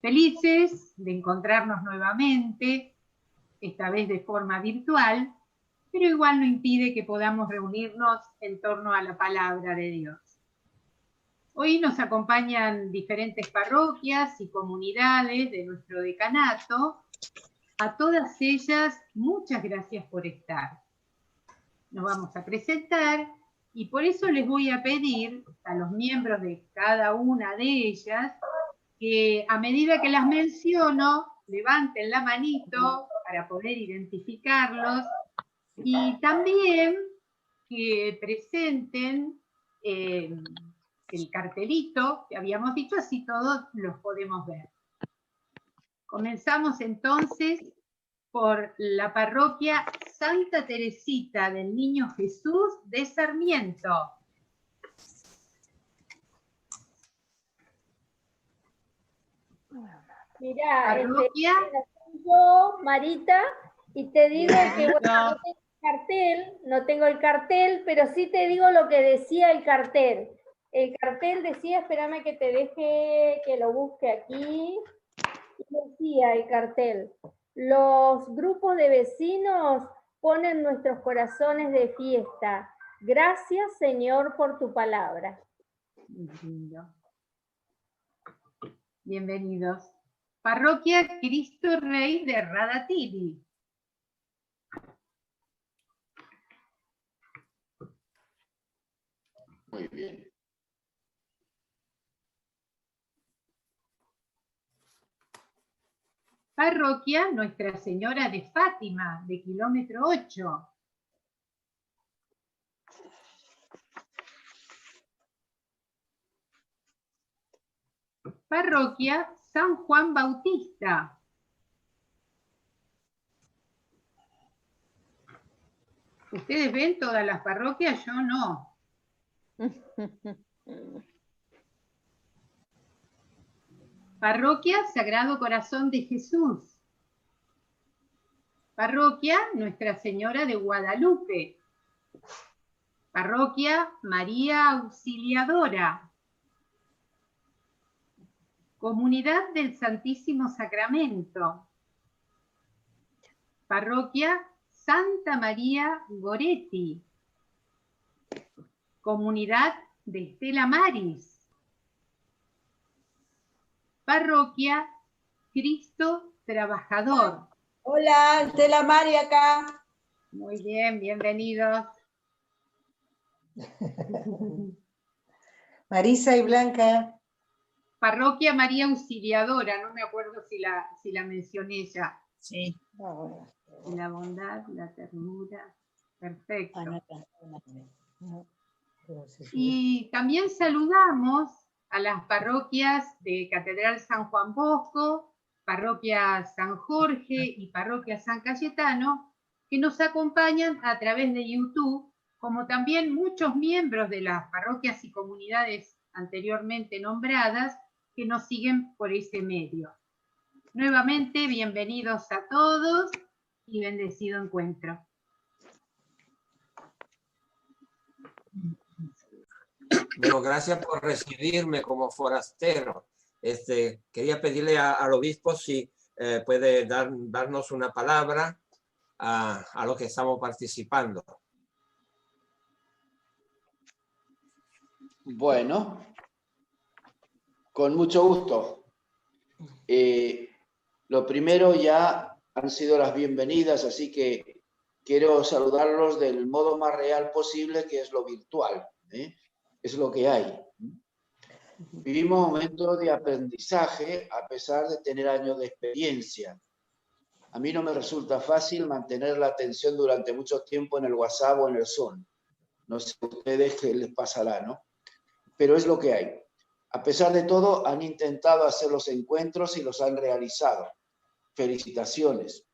Felices de encontrarnos nuevamente, esta vez de forma virtual, pero igual no impide que podamos reunirnos en torno a la palabra de Dios. Hoy nos acompañan diferentes parroquias y comunidades de nuestro decanato. A todas ellas, muchas gracias por estar. Nos vamos a presentar y por eso les voy a pedir a los miembros de cada una de ellas que a medida que las menciono, levanten la manito para poder identificarlos y también que presenten el cartelito que habíamos dicho, así todos los podemos ver. Comenzamos entonces por la parroquia Santa Teresita del Niño Jesús de Sarmiento. Mirá, Parroquia. yo, Marita, y te digo que bueno, no tengo el cartel, pero sí te digo lo que decía el cartel. El cartel decía, espérame que te deje, que lo busque aquí. Decía el cartel, los grupos de vecinos ponen nuestros corazones de fiesta. Gracias, Señor, por tu palabra. Bienvenidos. Parroquia Cristo Rey de Radatili. Muy bien. Parroquia Nuestra Señora de Fátima, de kilómetro 8. Parroquia San Juan Bautista. Ustedes ven todas las parroquias, yo no. Parroquia Sagrado Corazón de Jesús. Parroquia Nuestra Señora de Guadalupe. Parroquia María Auxiliadora. Comunidad del Santísimo Sacramento. Parroquia Santa María Goretti. Comunidad de Estela Maris. Parroquia Cristo Trabajador. Hola, Estela Mari acá. Muy bien, bienvenidos. Marisa y Blanca. Parroquia María Auxiliadora, no me acuerdo si la mencioné ya. Sí. La bondad, la ternura. Perfecto. Y también saludamos a las parroquias de Catedral San Juan Bosco, Parroquia San Jorge y Parroquia San Cayetano, que nos acompañan a través de YouTube, como también muchos miembros de las parroquias y comunidades anteriormente nombradas que nos siguen por ese medio. Nuevamente, bienvenidos a todos y bendecido encuentro. Bueno, gracias por recibirme como forastero. Quería pedirle al obispo si puede darnos una palabra a los que estamos participando. Bueno, con mucho gusto. Lo primero ya han sido las bienvenidas, así que quiero saludarlos del modo más real posible, que es lo virtual. Es lo que hay. Vivimos momentos de aprendizaje a pesar de tener años de experiencia. A mí no me resulta fácil mantener la atención durante mucho tiempo en el WhatsApp o en el Zoom. No sé a ustedes qué les pasará, ¿no? Pero es lo que hay. A pesar de todo, han intentado hacer los encuentros y los han realizado. Felicitaciones.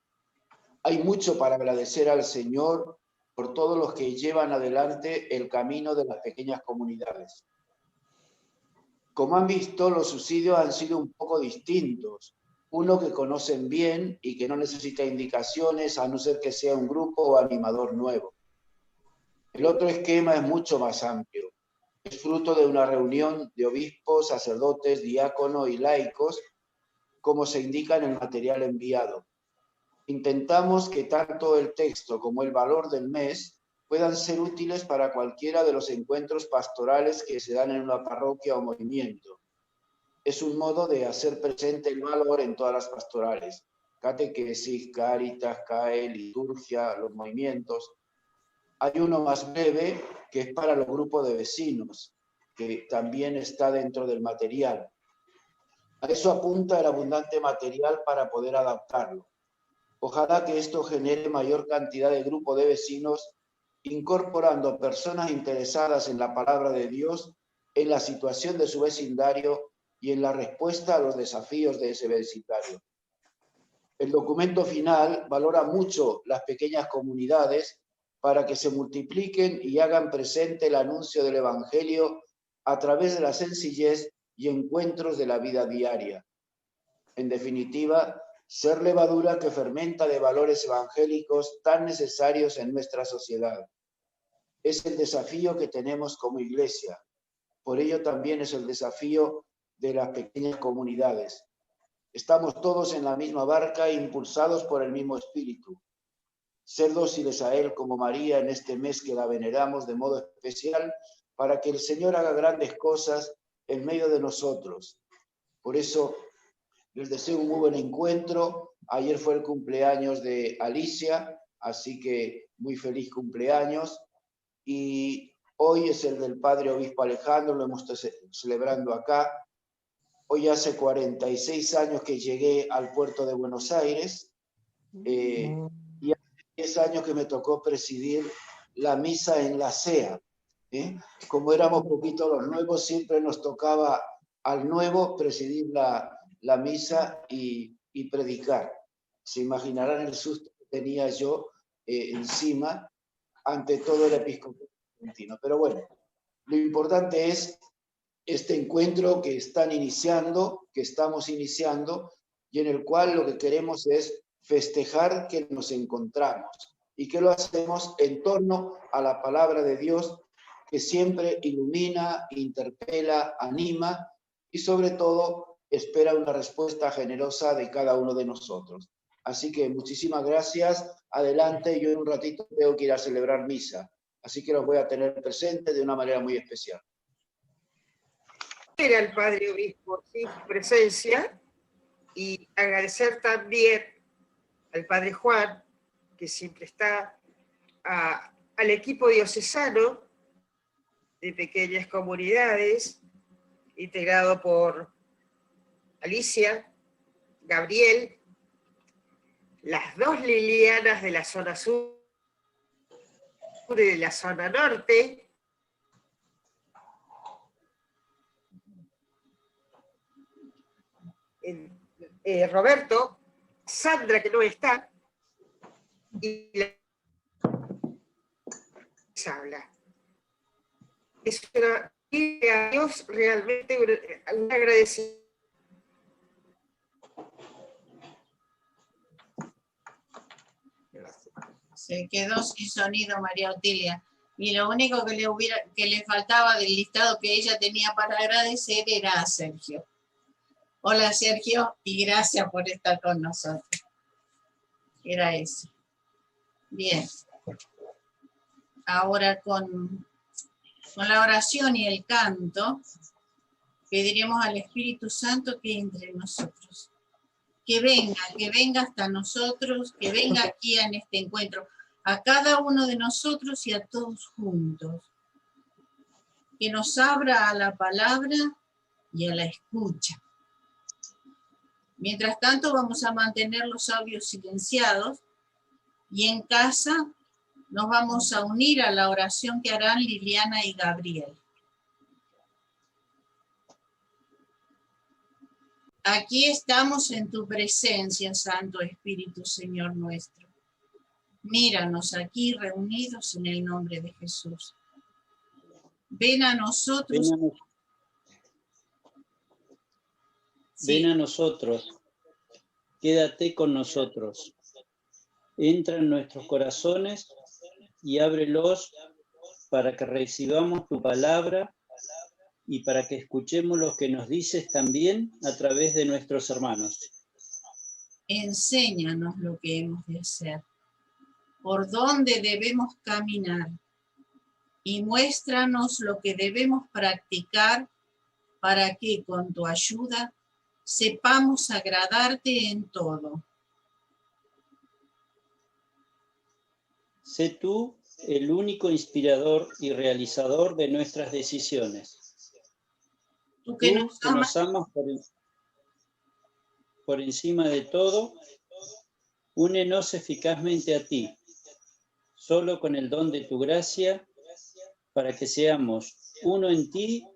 Hay mucho para agradecer al Señor por todos los que llevan adelante el camino de las pequeñas comunidades. Como han visto, los subsidios han sido un poco distintos. Uno que conocen bien y que no necesita indicaciones a no ser que sea un grupo o animador nuevo. El otro esquema es mucho más amplio. Es fruto de una reunión de obispos, sacerdotes, diáconos y laicos como se indica en el material enviado. Intentamos que tanto el texto como el valor del mes puedan ser útiles para cualquiera de los encuentros pastorales que se dan en una parroquia o movimiento. Es un modo de hacer presente el valor en todas las pastorales: catequesis, caritas, CAE, liturgia, los movimientos. Hay uno más breve que es para los grupos de vecinos, que también está dentro del material. A eso apunta el abundante material para poder adaptarlo. Ojalá que esto genere mayor cantidad de grupos de vecinos, incorporando personas interesadas en la palabra de Dios, en la situación de su vecindario y en la respuesta a los desafíos de ese vecindario. El documento final valora mucho las pequeñas comunidades para que se multipliquen y hagan presente el anuncio del Evangelio a través de la sencillez y encuentros de la vida diaria. En definitiva, ser levadura que fermenta de valores evangélicos tan necesarios en nuestra sociedad. Es el desafío que tenemos como Iglesia. Por ello también es el desafío de las pequeñas comunidades. Estamos todos en la misma barca, impulsados por el mismo espíritu. Ser dóciles a Él como María en este mes que la veneramos de modo especial, para que el Señor haga grandes cosas en medio de nosotros. Por eso les deseo un muy buen encuentro. Ayer fue el cumpleaños de Alicia, así que muy feliz cumpleaños. Y hoy es el del Padre Obispo Alejandro, lo hemos estado celebrando acá. Hoy hace 46 años que llegué al puerto de Buenos Aires y hace 10 años que me tocó presidir la misa en la CEA. Como éramos poquitos los nuevos, siempre nos tocaba al nuevo presidir la misa y predicar. Se imaginarán el susto que tenía yo encima ante todo el episcopado argentino. Pero bueno, lo importante es este encuentro que estamos iniciando, y en el cual lo que queremos es festejar que nos encontramos y que lo hacemos en torno a la palabra de Dios, que siempre ilumina, interpela, anima y sobre todo espera una respuesta generosa de cada uno de nosotros. Así que muchísimas gracias. Adelante, yo en un ratito tengo que ir a celebrar misa, así que los voy a tener presentes de una manera muy especial. Era el Padre Obispo, ¿sí?, su presencia, y agradecer también al Padre Juan, que siempre está, al equipo diocesano de pequeñas comunidades, integrado por Alicia, Gabriel, las dos Lilianas de la zona sur y de la zona norte, Roberto, Sandra, que no está, y la habla. Es una, a Dios realmente un agradecimiento. Se quedó sin sonido María Otilia. Y lo único que le faltaba del listado que ella tenía para agradecer era a Sergio. Hola Sergio, y gracias por estar con nosotros. Era eso. Bien. Ahora con la oración y el canto, pediremos al Espíritu Santo que entre nosotros. Que venga hasta nosotros, que venga aquí en este encuentro, a cada uno de nosotros y a todos juntos. Que nos abra a la palabra y a la escucha. Mientras tanto, vamos a mantener los audios silenciados y en casa nos vamos a unir a la oración que harán Liliana y Gabriel. Aquí estamos en tu presencia, Santo Espíritu, Señor nuestro. Míranos aquí reunidos en el nombre de Jesús. Ven a nosotros. Ven a nosotros, quédate con nosotros. Entra en nuestros corazones y ábrelos para que recibamos tu palabra y para que escuchemos lo que nos dices también a través de nuestros hermanos. Enséñanos lo que hemos de hacer, por dónde debemos caminar, y muéstranos lo que debemos practicar para que con tu ayuda sepamos agradarte en todo. Sé tú el único inspirador y realizador de nuestras decisiones. Tú que nos amas por encima de todo, únenos eficazmente a ti, solo con el don de tu gracia, para que seamos uno en ti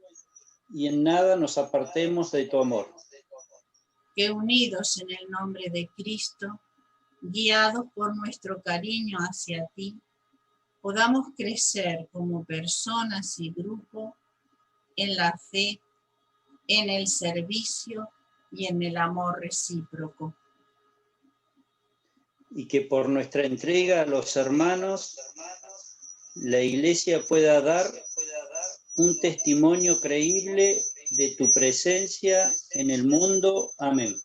y en nada nos apartemos de tu amor. Que unidos en el nombre de Cristo, guiados por nuestro cariño hacia ti, podamos crecer como personas y grupo en la fe, en el servicio y en el amor recíproco. Y que por nuestra entrega a los hermanos, la Iglesia pueda dar un testimonio creíble de tu presencia en el mundo. Amén.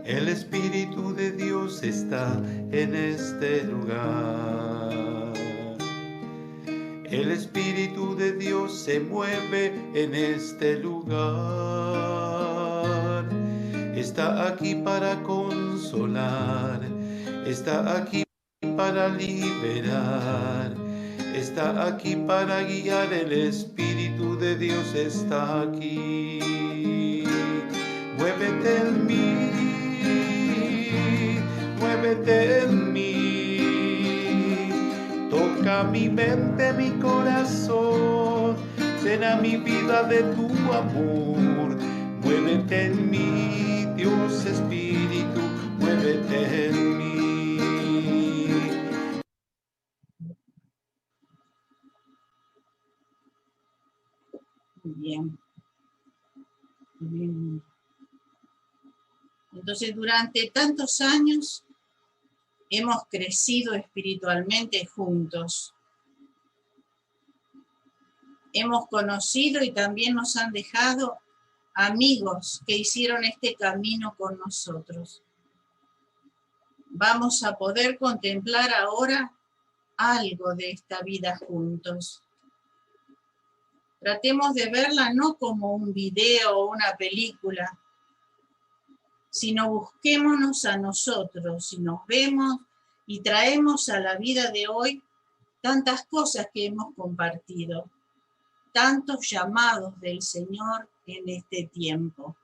El Espíritu de Dios está en este lugar. El Espíritu de Dios se mueve en este lugar. Está aquí para consolar, está aquí para liberar, está aquí para guiar. El Espíritu de Dios está aquí. Muévete en mí, muévete en mí, toca mi mente, mi corazón, llena mi vida de tu amor. Muévete en mí, Dios Espíritu, muévete en mí. Bien. Bien. Entonces, durante tantos años hemos crecido espiritualmente juntos. Hemos conocido y también nos han dejado amigos que hicieron este camino con nosotros. Vamos a poder contemplar ahora algo de esta vida juntos. Tratemos de verla no como un video o una película, sino busquémonos a nosotros y nos vemos y traemos a la vida de hoy tantas cosas que hemos compartido, tantos llamados del Señor en este tiempo.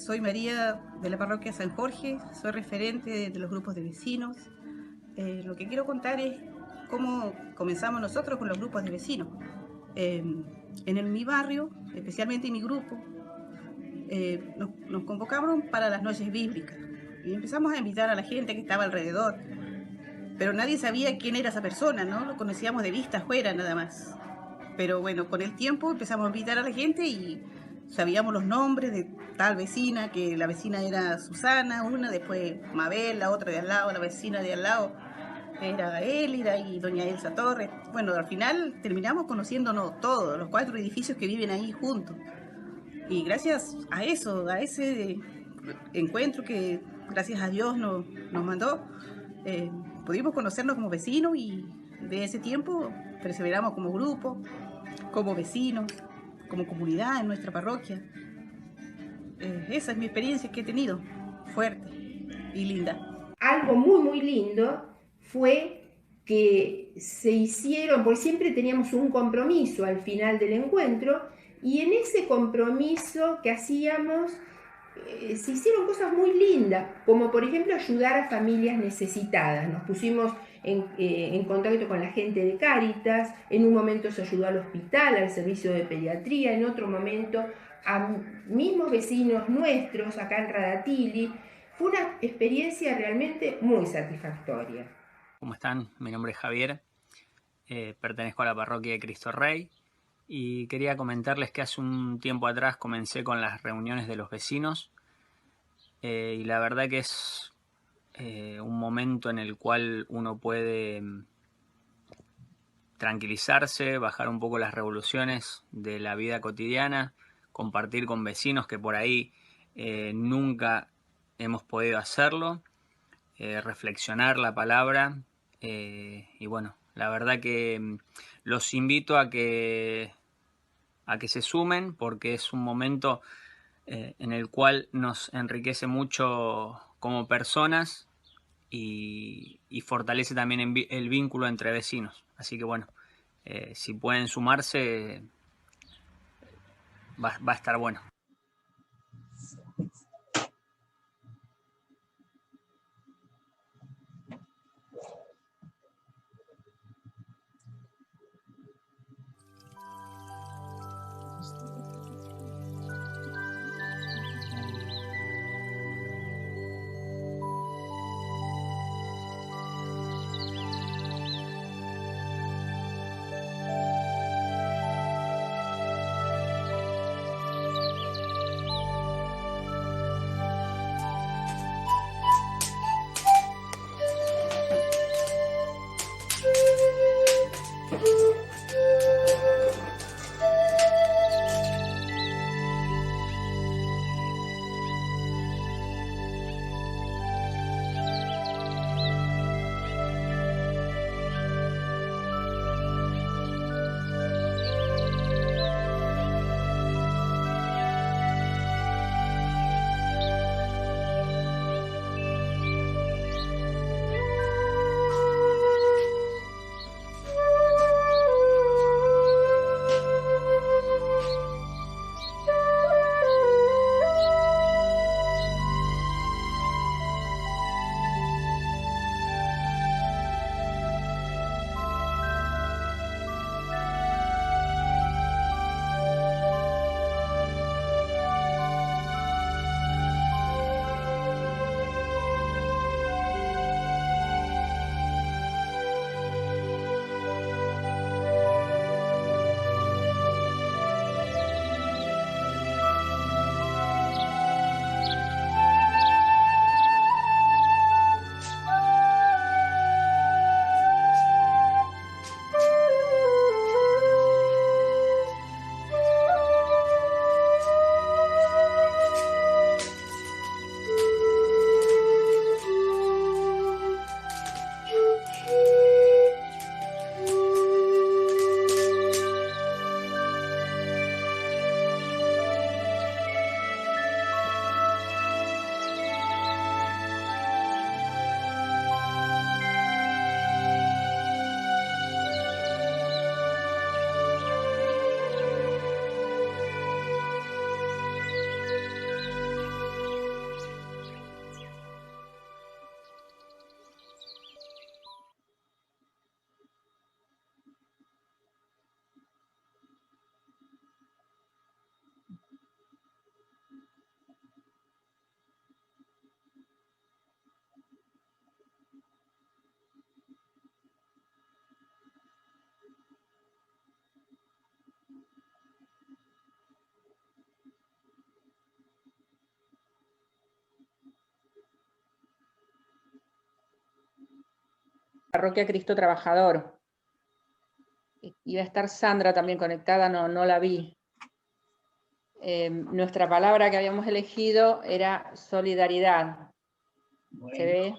soy María de la parroquia San Jorge, soy referente de los grupos de vecinos. Lo que quiero contar es cómo comenzamos nosotros con los grupos de vecinos. Mi barrio, especialmente en mi grupo, nos convocaron para las noches bíblicas y empezamos a invitar a la gente que estaba alrededor, pero nadie sabía quién era esa persona, ¿no? Lo conocíamos de vista afuera nada más. Pero bueno, con el tiempo empezamos a invitar a la gente y sabíamos los nombres de tal vecina, que la vecina era Susana, una, después Mabel, la otra de al lado, la vecina de al lado era Élida y doña Elsa Torres. Bueno, al final terminamos conociéndonos todos, los 4 edificios que viven ahí juntos. Y gracias a eso, a ese encuentro que gracias a Dios nos mandó, pudimos conocernos como vecinos y de ese tiempo perseveramos como grupo, como vecinos, como comunidad en nuestra parroquia. Esa es mi experiencia que he tenido, fuerte y linda. Algo muy, muy lindo fue que se hicieron, porque siempre teníamos un compromiso al final del encuentro, y en ese compromiso que hacíamos se hicieron cosas muy lindas, como por ejemplo ayudar a familias necesitadas. Nos pusimos en contacto con la gente de Cáritas, en un momento se ayudó al hospital, al servicio de pediatría, en otro momento a mismos vecinos nuestros acá en Radatili. Fue una experiencia realmente muy satisfactoria. ¿Cómo están? Mi nombre es Javier, pertenezco a la parroquia de Cristo Rey y quería comentarles que hace un tiempo atrás comencé con las reuniones de los vecinos y la verdad que es un momento en el cual uno puede tranquilizarse, bajar un poco las revoluciones de la vida cotidiana, compartir con vecinos que por ahí nunca hemos podido hacerlo, reflexionar la palabra y bueno, la verdad que los invito a que se sumen porque es un momento en el cual nos enriquece mucho como personas y fortalece también el vínculo entre vecinos. Así que bueno, si pueden sumarse, va a estar bueno. Parroquia Cristo Trabajador. Iba a estar Sandra también conectada, no la vi. Nuestra palabra que habíamos elegido era solidaridad. Bueno, ¿Se ve?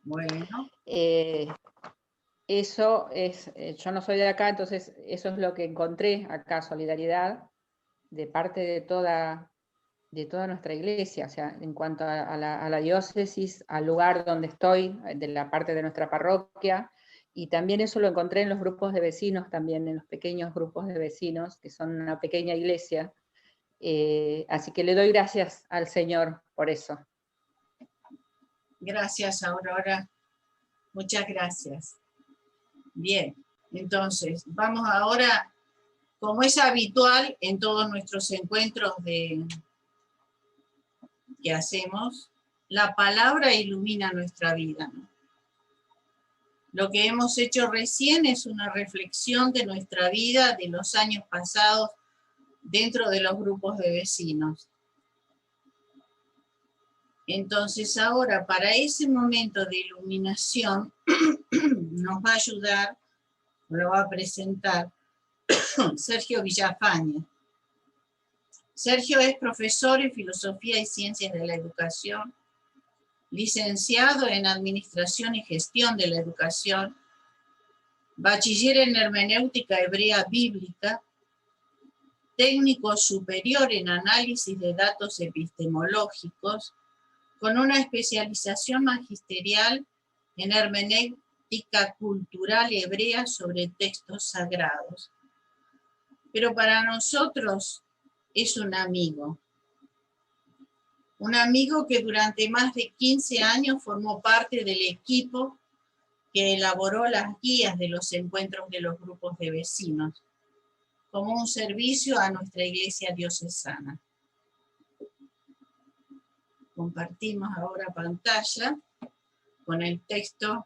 Bueno. Eso es, yo no soy de acá, entonces eso es lo que encontré acá, solidaridad, de parte de toda nuestra iglesia, o sea, en cuanto a la diócesis, al lugar donde estoy, de la parte de nuestra parroquia, y también eso lo encontré en los grupos de vecinos, también en los pequeños grupos de vecinos, que son una pequeña iglesia, así que le doy gracias al Señor por eso. Gracias, Aurora. Muchas gracias. Bien, entonces, vamos ahora, como es habitual en todos nuestros encuentros que hacemos, la palabra ilumina nuestra vida, ¿no? Lo que hemos hecho recién es una reflexión de nuestra vida, de los años pasados, dentro de los grupos de vecinos. Entonces ahora, para ese momento de iluminación, nos va a ayudar, lo va a presentar Sergio Villafañe. Sergio es profesor en Filosofía y Ciencias de la Educación, licenciado en Administración y Gestión de la Educación, bachiller en Hermenéutica Hebrea Bíblica, técnico superior en Análisis de Datos Epistemológicos, con una especialización magisterial en hermenéutica cultural hebrea sobre textos sagrados. Pero para nosotros es un amigo que durante más de 15 años formó parte del equipo que elaboró las guías de los encuentros de los grupos de vecinos, como un servicio a nuestra iglesia diocesana. Compartimos ahora pantalla con el texto.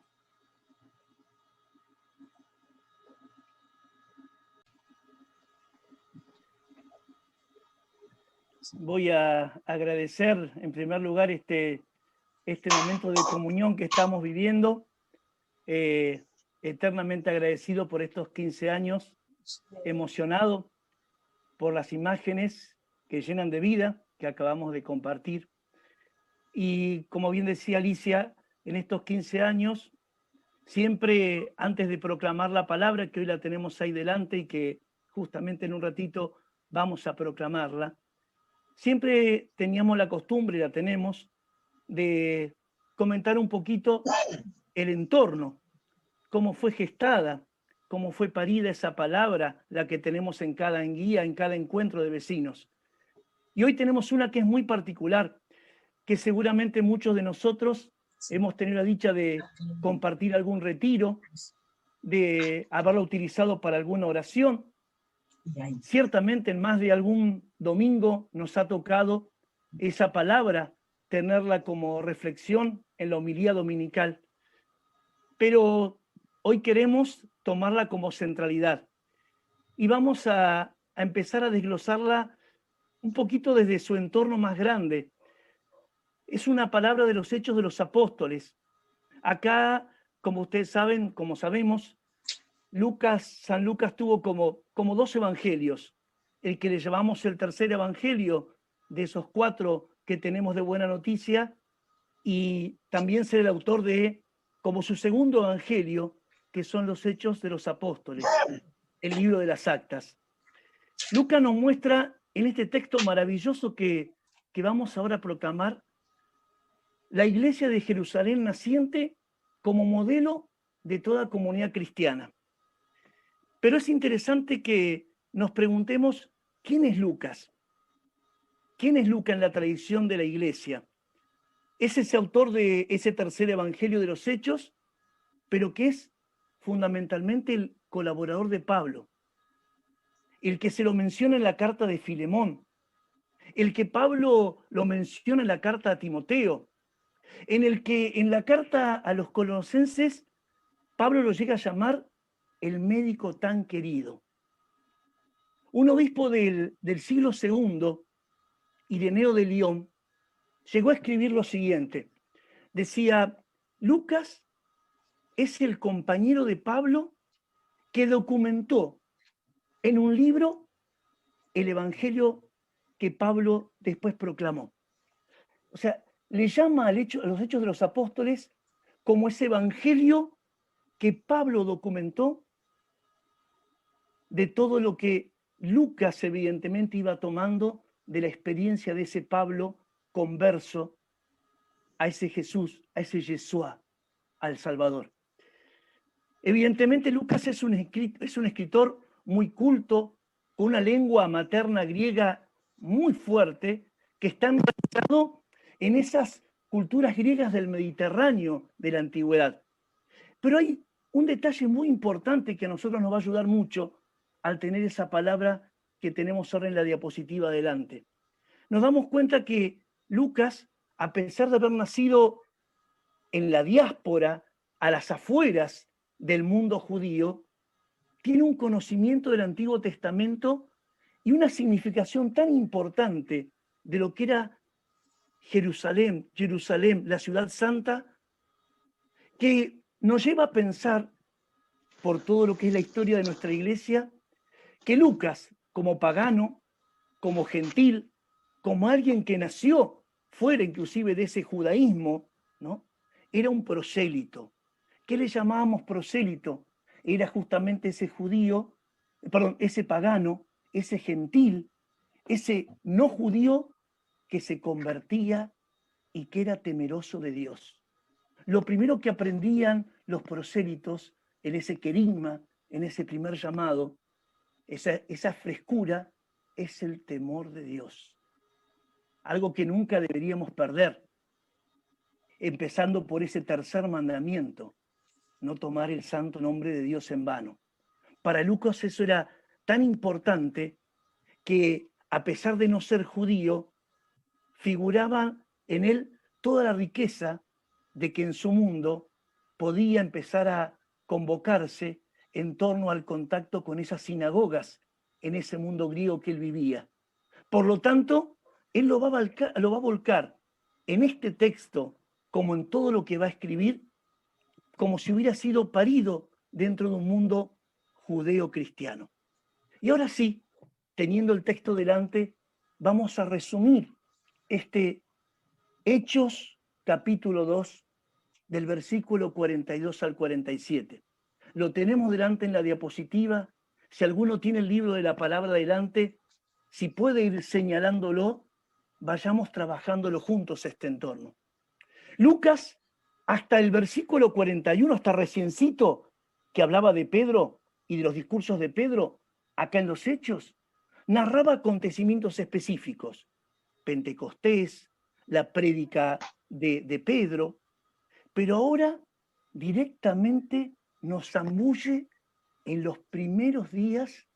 Voy a agradecer en primer lugar este momento de comunión que estamos viviendo, eternamente agradecido por estos 15 años, emocionado por las imágenes que llenan de vida que acabamos de compartir. Y como bien decía Alicia, en estos 15 años, siempre antes de proclamar la palabra, que hoy la tenemos ahí delante y que justamente en un ratito vamos a proclamarla, siempre teníamos la costumbre, y la tenemos, de comentar un poquito el entorno, cómo fue gestada, cómo fue parida esa palabra, la que tenemos en cada guía, en cada encuentro de vecinos. Y hoy tenemos una que es muy particular, que seguramente muchos de nosotros hemos tenido la dicha de compartir algún retiro, de haberla utilizado para alguna oración. Ciertamente en más de algún domingo nos ha tocado esa palabra, tenerla como reflexión en la homilía dominical. Pero hoy queremos tomarla como centralidad y vamos a empezar a desglosarla un poquito desde su entorno más grande. Es una palabra de los Hechos de los Apóstoles. Acá, como ustedes saben, como sabemos, San Lucas tuvo como dos evangelios. El que le llamamos el tercer evangelio de esos 4 que tenemos de buena noticia, y también ser el autor de, como su segundo evangelio, que son los Hechos de los Apóstoles, el libro de las Actas. Lucas nos muestra en este texto maravilloso que vamos ahora a proclamar, la iglesia de Jerusalén naciente como modelo de toda comunidad cristiana. Pero es interesante que nos preguntemos, ¿quién es Lucas? ¿Quién es Lucas en la tradición de la iglesia? Es ese autor de ese tercer evangelio de los Hechos, pero que es fundamentalmente el colaborador de Pablo, el que se lo menciona en la carta de Filemón, el que Pablo lo menciona en la carta a Timoteo, en el que en la carta a los colosenses Pablo lo llega a llamar el médico tan querido. Un obispo del siglo II, Ireneo de León, llegó a escribir lo siguiente. Decía, Lucas es el compañero de Pablo que documentó en un libro el evangelio que Pablo después proclamó. O sea, le llama a los Hechos de los Apóstoles como ese evangelio que Pablo documentó de todo lo que Lucas evidentemente iba tomando de la experiencia de ese Pablo converso a ese Jesús, a ese Yeshua, al Salvador. Evidentemente Lucas es un escritor muy culto, con una lengua materna griega muy fuerte, que está enraizado en esas culturas griegas del Mediterráneo de la antigüedad. Pero hay un detalle muy importante que a nosotros nos va a ayudar mucho al tener esa palabra que tenemos ahora en la diapositiva adelante. Nos damos cuenta que Lucas, a pesar de haber nacido en la diáspora, a las afueras del mundo judío, tiene un conocimiento del Antiguo Testamento y una significación tan importante de lo que era Jerusalén, la ciudad santa, que nos lleva a pensar, por todo lo que es la historia de nuestra iglesia, que Lucas, como pagano, como gentil, como alguien que nació fuera inclusive de ese judaísmo, ¿no?, era un prosélito. ¿Qué le llamábamos prosélito? Era justamente ese judío, ese pagano, ese gentil, ese no judío que se convertía y que era temeroso de Dios. Lo primero que aprendían los prosélitos en ese querigma, en ese primer llamado, esa frescura, es el temor de Dios. Algo que nunca deberíamos perder, empezando por ese tercer mandamiento, no tomar el santo nombre de Dios en vano. Para Lucas eso era tan importante que, a pesar de no ser judío, figuraba en él toda la riqueza de que en su mundo podía empezar a convocarse en torno al contacto con esas sinagogas en ese mundo griego que él vivía. Por lo tanto, él lo va a volcar en este texto, como en todo lo que va a escribir, como si hubiera sido parido dentro de un mundo judeo-cristiano. Y ahora sí, teniendo el texto delante, vamos a resumir este Hechos capítulo 2, del versículo 42 al 47. Lo tenemos delante en la diapositiva. Si alguno tiene el libro de la palabra delante, si puede ir señalándolo, vayamos trabajándolo juntos este entorno. Lucas, hasta el versículo 41, hasta reciencito, que hablaba de Pedro y de los discursos de Pedro, acá en los Hechos, narraba acontecimientos específicos. Pentecostés, la prédica de Pedro, pero ahora directamente nos zambulle en los primeros días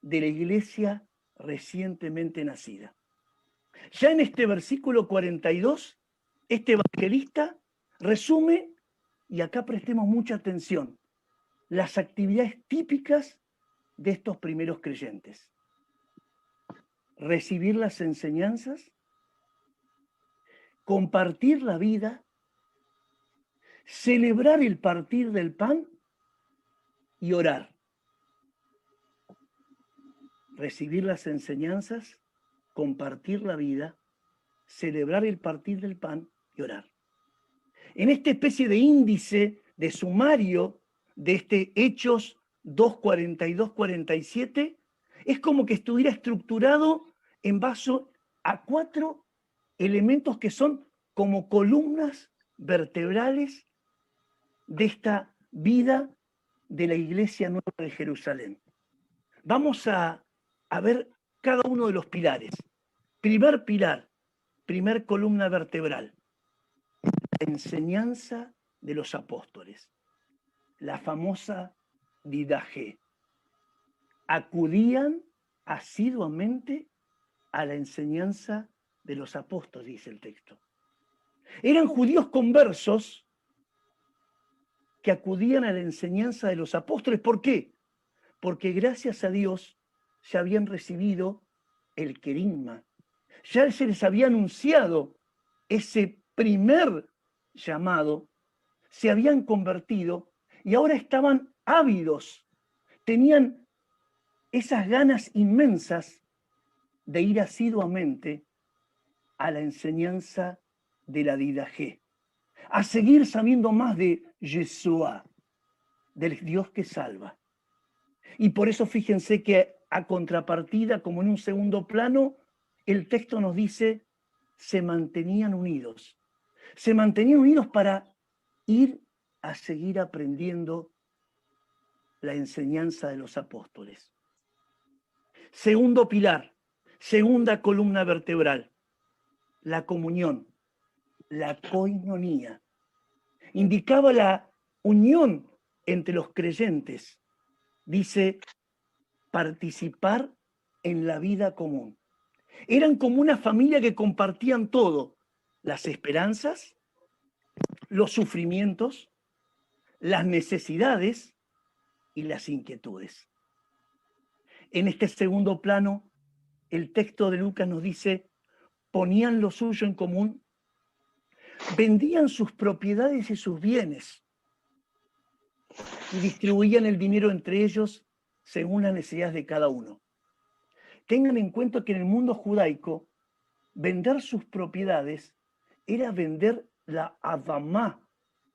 de la iglesia recientemente nacida. Ya en este versículo 42, este evangelista resume, y acá prestemos mucha atención, las actividades típicas de estos primeros creyentes. Recibir las enseñanzas, compartir la vida, celebrar el partir del pan y orar. Recibir las enseñanzas, compartir la vida, celebrar el partir del pan y orar. En esta especie de índice, de sumario de este Hechos 2:42-47, es como que estuviera estructurado en base a 4 elementos que son como columnas vertebrales de esta vida de la Iglesia Nueva de Jerusalén. Vamos a ver cada uno de los pilares. Primer pilar, primer columna vertebral, la enseñanza de los apóstoles, la famosa didaje. Acudían asiduamente a la enseñanza de los apóstoles, dice el texto. Eran judíos conversos que acudían a la enseñanza de los apóstoles. ¿Por qué? Porque gracias a Dios ya habían recibido el querigma. Ya se les había anunciado ese primer llamado, se habían convertido y ahora estaban ávidos, tenían esas ganas inmensas de ir asiduamente a la enseñanza de la Didaché, a seguir sabiendo más de Yeshua, del Dios que salva. Y por eso fíjense que a contrapartida, como en un segundo plano, el texto nos dice, se mantenían unidos. Se mantenían unidos para ir a seguir aprendiendo la enseñanza de los apóstoles. Segundo pilar, segunda columna vertebral, la comunión, la koinonía. Indicaba la unión entre los creyentes. Dice, participar en la vida común. Eran como una familia que compartían todo, las esperanzas, los sufrimientos, las necesidades y las inquietudes. En este segundo plano, el texto de Lucas nos dice, ponían lo suyo en común, vendían sus propiedades y sus bienes y distribuían el dinero entre ellos según las necesidades de cada uno. Tengan en cuenta que en el mundo judaico, vender sus propiedades era vender la Adamá,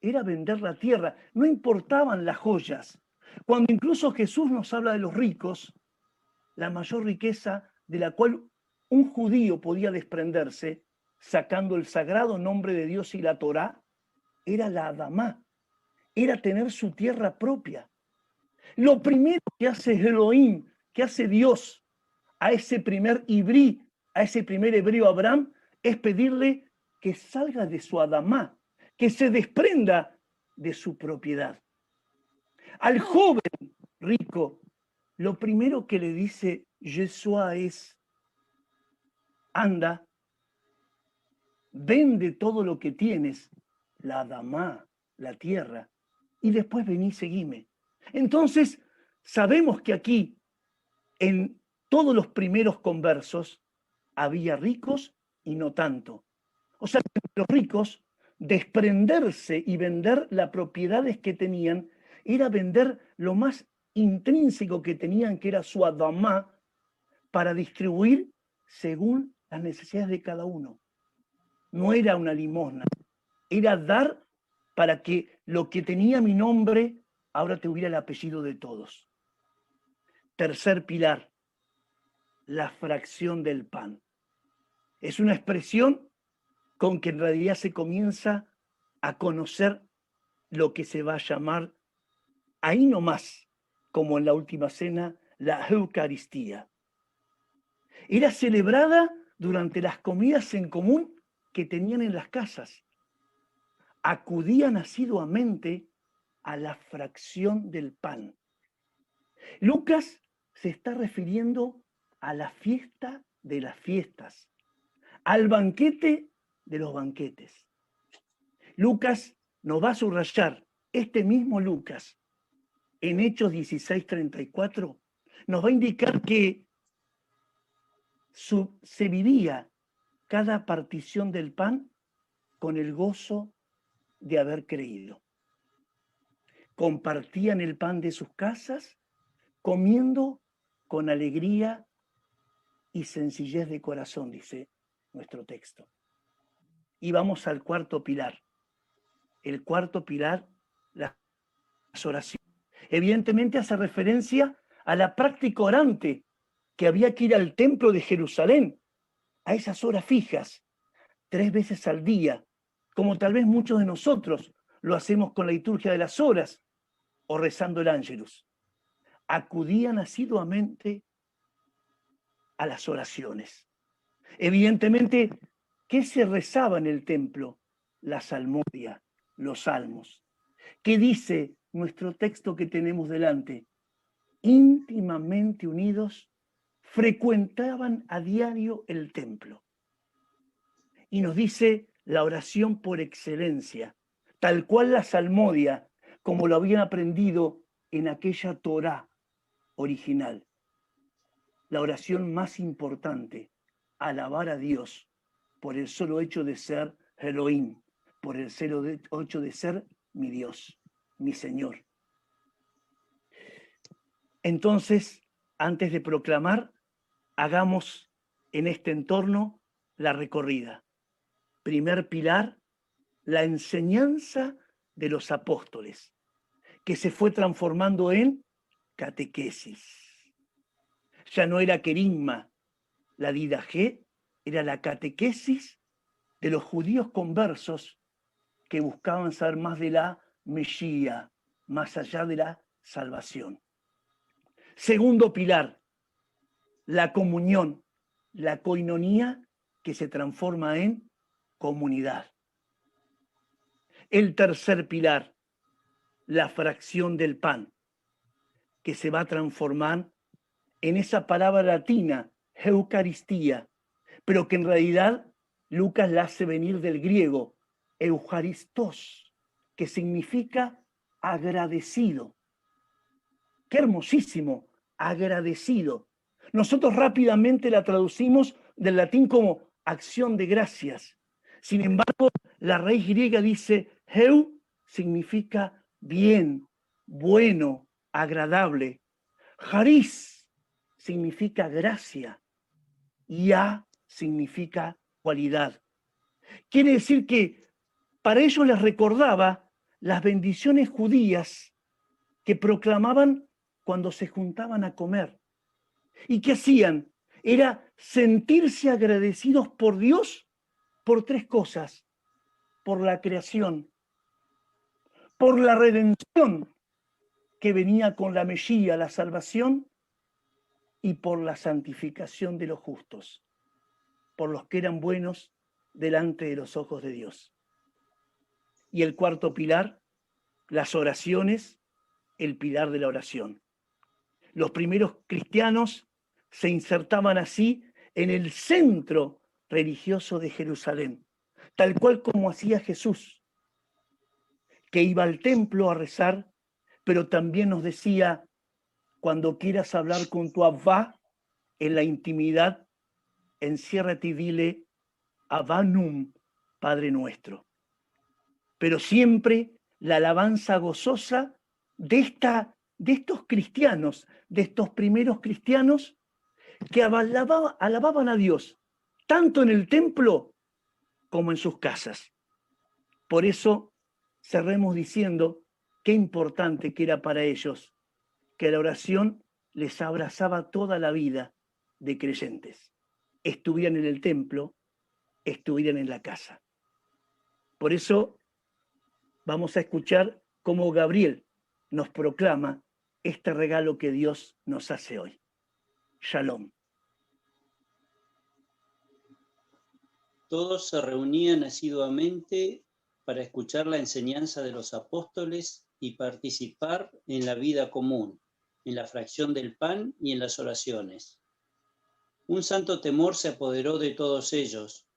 era vender la tierra, no importaban las joyas. Cuando incluso Jesús nos habla de los ricos, la mayor riqueza de la cual un judío podía desprenderse, sacando el sagrado nombre de Dios y la Torá, era la Adamá, era tener su tierra propia. Lo primero que hace Elohim, que hace Dios a ese primer ibrí, a ese primer hebreo Abraham, es pedirle que salga de su Adamá, que se desprenda de su propiedad. Al joven rico, lo primero que le dice Yeshua es, anda, vende todo lo que tienes, la Adamá, la tierra, y después vení y seguime. Entonces, sabemos que aquí, en todos los primeros conversos, había ricos y no tanto. O sea, los ricos, desprenderse y vender las propiedades que tenían, era vender lo más intrínseco que tenían, que era su Adamá, para distribuir según las necesidades de cada uno. No era una limosna, era dar para que lo que tenía mi nombre ahora tuviera el apellido de todos. Tercer pilar, la fracción del pan. Es una expresión con que en realidad se comienza a conocer lo que se va a llamar, ahí nomás, como en la última cena, la Eucaristía. Era celebrada durante las comidas en común que tenían en las casas. Acudían asiduamente a la fracción del pan. Lucas se está refiriendo a la fiesta de las fiestas, al banquete de los banquetes. Lucas nos va a subrayar, este mismo Lucas, en Hechos 16:34, nos va a indicar que se vivía cada partición del pan con el gozo de haber creído. Compartían el pan de sus casas, comiendo con alegría y sencillez de corazón, dice nuestro texto. Y vamos al cuarto pilar. El cuarto pilar, las oraciones. Evidentemente hace referencia a la práctica orante, que había que ir al templo de Jerusalén, a esas horas fijas, 3 veces al día, como tal vez muchos de nosotros lo hacemos con la liturgia de las horas o rezando el Ángelus. Acudían asiduamente a las oraciones. Evidentemente, ¿qué se rezaba en el templo? La salmodia, los salmos. ¿Qué dice nuestro texto que tenemos delante? Íntimamente unidos, frecuentaban a diario el templo. Y nos dice la oración por excelencia, tal cual la salmodia, como lo habían aprendido en aquella Torá original. La oración más importante, alabar a Dios por el solo hecho de ser Elohim, por el solo hecho de ser mi Dios, mi Señor, Entonces, antes de proclamar, hagamos en este entorno la recorrida. Primer pilar, la enseñanza de los apóstoles, que se fue transformando en catequesis. Ya no era querigma, la didajé era la catequesis de los judíos conversos que buscaban saber más de la Mesía, más allá de la salvación. Segundo pilar, la comunión, la coinonía que se transforma en comunidad. El tercer pilar, la fracción del pan, que se va a transformar en esa palabra latina, Eucaristía, pero que en realidad Lucas la hace venir del griego, Eucharistos, que significa agradecido. Qué hermosísimo, agradecido. Nosotros rápidamente la traducimos del latín como acción de gracias. Sin embargo, la raíz griega dice, heu significa bien, bueno, agradable. Charis significa gracia. Ya significa cualidad. Quiere decir que para ellos les recordaba las bendiciones judías que proclamaban cuando se juntaban a comer. ¿Y qué hacían? Era sentirse agradecidos por Dios por tres cosas. Por la creación, por la redención que venía con la Mesía, la salvación, y por la santificación de los justos, por los que eran buenos delante de los ojos de Dios. Y el cuarto pilar, las oraciones, el pilar de la oración. Los primeros cristianos se insertaban así en el centro religioso de Jerusalén, tal cual como hacía Jesús, que iba al templo a rezar, pero también nos decía, cuando quieras hablar con tu Abba en la intimidad, enciérrate y dile, Abba Num, Padre nuestro. Pero siempre la alabanza gozosa de estos cristianos, de estos primeros cristianos que alababan a Dios, tanto en el templo como en sus casas. Por eso cerremos diciendo qué importante que era para ellos que la oración les abrazaba toda la vida de creyentes. Estuvieran en el templo, estuvieran en la casa. Por eso vamos a escuchar cómo Gabriel nos proclama este regalo que Dios nos hace hoy. Shalom. Todos se reunían asiduamente para escuchar la enseñanza de los apóstoles y participar en la vida común, en la fracción del pan y en las oraciones. Un santo temor se apoderó de todos ellos,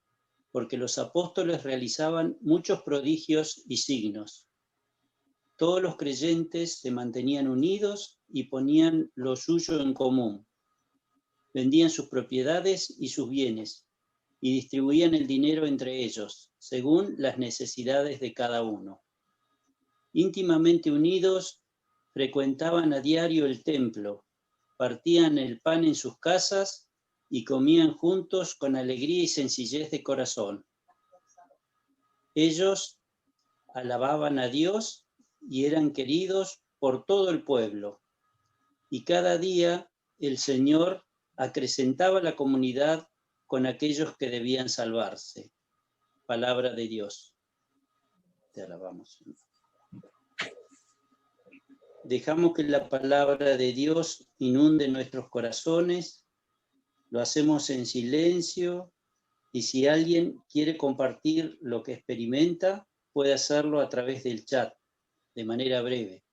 porque los apóstoles realizaban muchos prodigios y signos. Todos los creyentes se mantenían unidos y ponían lo suyo en común. Vendían sus propiedades y sus bienes y distribuían el dinero entre ellos, según las necesidades de cada uno. Íntimamente unidos, frecuentaban a diario el templo, partían el pan en sus casas y comían juntos con alegría y sencillez de corazón. Ellos alababan a Dios y eran queridos por todo el pueblo. Y cada día el Señor acrecentaba la comunidad con aquellos que debían salvarse. Palabra de Dios. Te alabamos. Dejamos que la palabra de Dios inunde nuestros corazones. Lo hacemos en silencio y si alguien quiere compartir lo que experimenta, puede hacerlo a través del chat, de manera breve.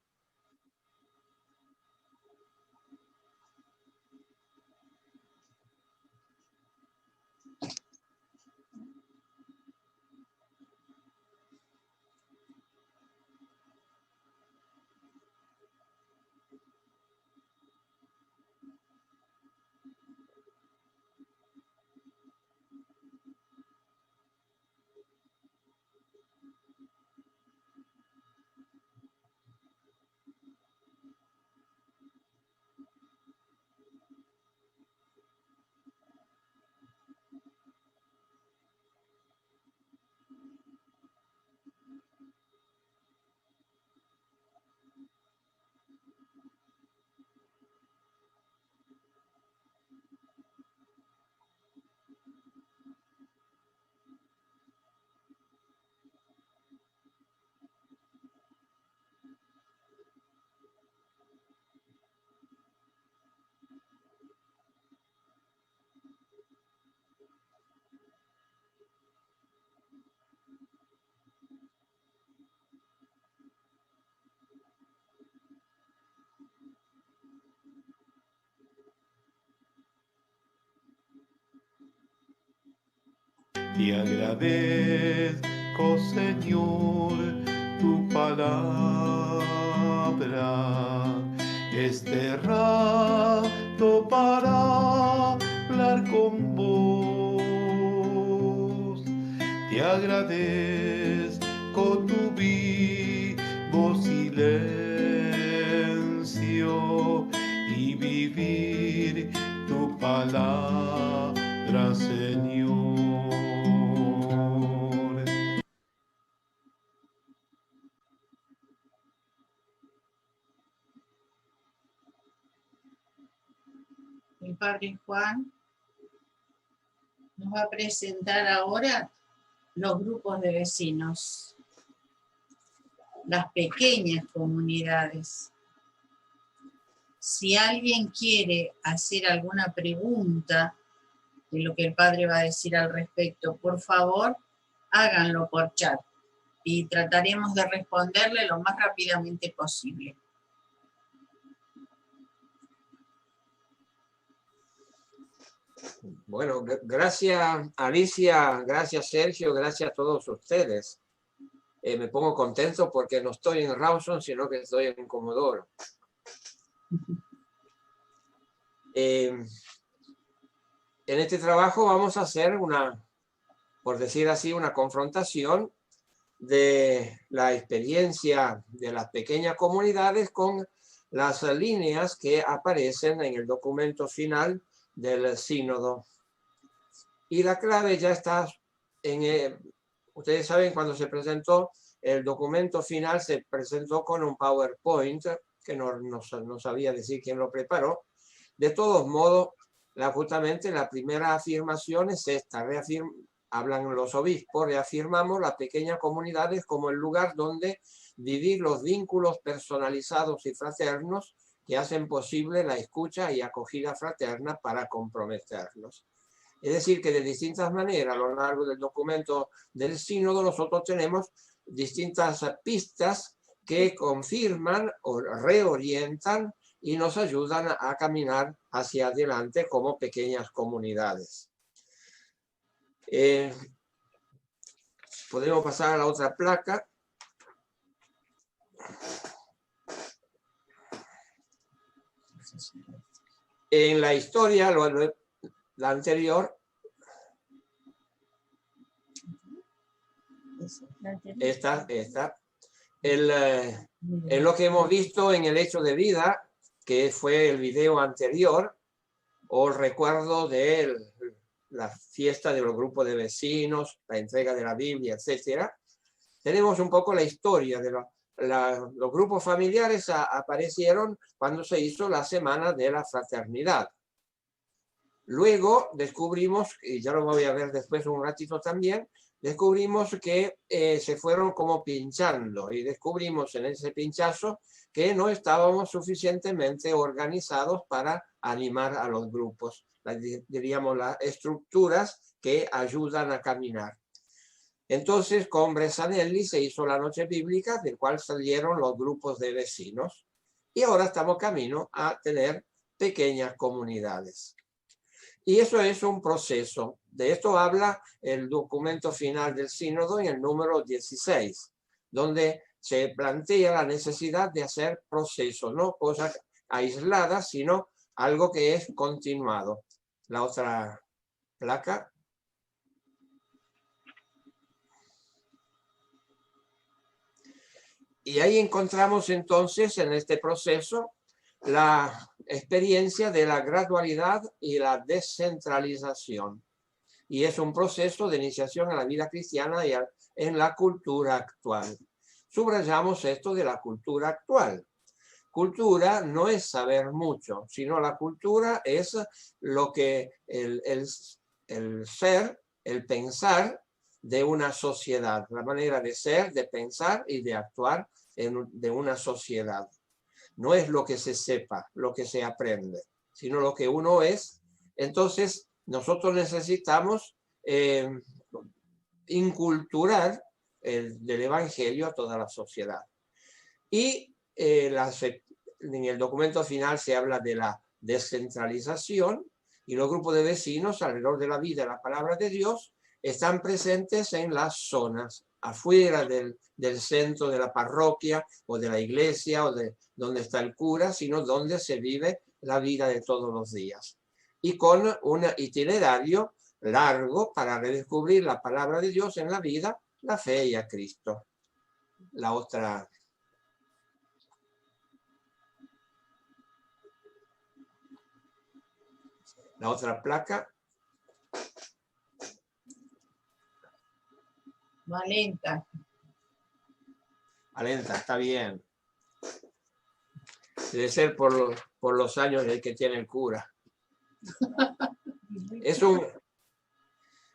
Te agradezco, Señor, tu palabra. Este rato para hablar con vos. Te agradezco tu vivo silencio y vivir tu palabra, Señor. El Padre Juan nos va a presentar ahora los grupos de vecinos, las pequeñas comunidades. Si alguien quiere hacer alguna pregunta de lo que el Padre va a decir al respecto, por favor, háganlo por chat y trataremos de responderle lo más rápidamente posible. Bueno, gracias Alicia, gracias Sergio, gracias a todos ustedes. Me pongo contento porque no estoy en Rawson, sino que estoy en Comodoro. En este trabajo vamos a hacer por decir así, una confrontación de la experiencia de las pequeñas comunidades con las líneas que aparecen en el documento final del sínodo. Y la clave ya está ustedes saben, cuando se presentó el documento final, se presentó con un PowerPoint, que no sabía decir quién lo preparó. De todos modos, justamente la primera afirmación es esta, hablan los obispos, reafirmamos las pequeñas comunidades como el lugar donde vivir los vínculos personalizados y fraternos que hacen posible la escucha y acogida fraterna para comprometernos. Es decir, que de distintas maneras a lo largo del documento del sínodo nosotros tenemos distintas pistas que confirman o reorientan y nos ayudan a caminar hacia adelante como pequeñas comunidades. Podemos pasar a la otra placa. En la historia, la anterior, esta, es lo que hemos visto en el hecho de vida, que fue el video anterior, o el recuerdo de la fiesta de los grupos de vecinos, la entrega de la Biblia, etc. Tenemos un poco la historia de los grupos familiares aparecieron cuando se hizo la Semana de la Fraternidad. Luego descubrimos, y ya lo voy a ver después un ratito también, descubrimos que se fueron como pinchando y descubrimos en ese pinchazo que no estábamos suficientemente organizados para animar a los grupos, diríamos las estructuras que ayudan a caminar. Entonces con Bresanelli se hizo la noche bíblica, del cual salieron los grupos de vecinos, y ahora estamos camino a tener pequeñas comunidades. Y eso es un proceso. De esto habla el documento final del sínodo en el número 16, donde se plantea la necesidad de hacer procesos, no cosas aisladas, sino algo que es continuado. La otra placa. Y ahí encontramos entonces en este proceso la experiencia de la gradualidad y la descentralización. Y es un proceso de iniciación a la vida cristiana y en la cultura actual. Subrayamos esto de la cultura actual. Cultura no es saber mucho, sino la cultura es lo que el ser, el pensar de una sociedad, la manera de ser, de pensar y de actuar de una sociedad. No es lo que se sepa, lo que se aprende, sino lo que uno es. Entonces, nosotros necesitamos inculturar del Evangelio a toda la sociedad. Y en el documento final se habla de la descentralización y los grupos de vecinos alrededor de la vida y la palabra de Dios están presentes en las zonas, afuera del centro de la parroquia o de la iglesia o de donde está el cura, sino donde se vive la vida de todos los días. Y con un itinerario largo para redescubrir la palabra de Dios en la vida, la fe y a Cristo. La otra placa. Valenta. Valenta, está bien. Debe ser por los años que tiene el cura.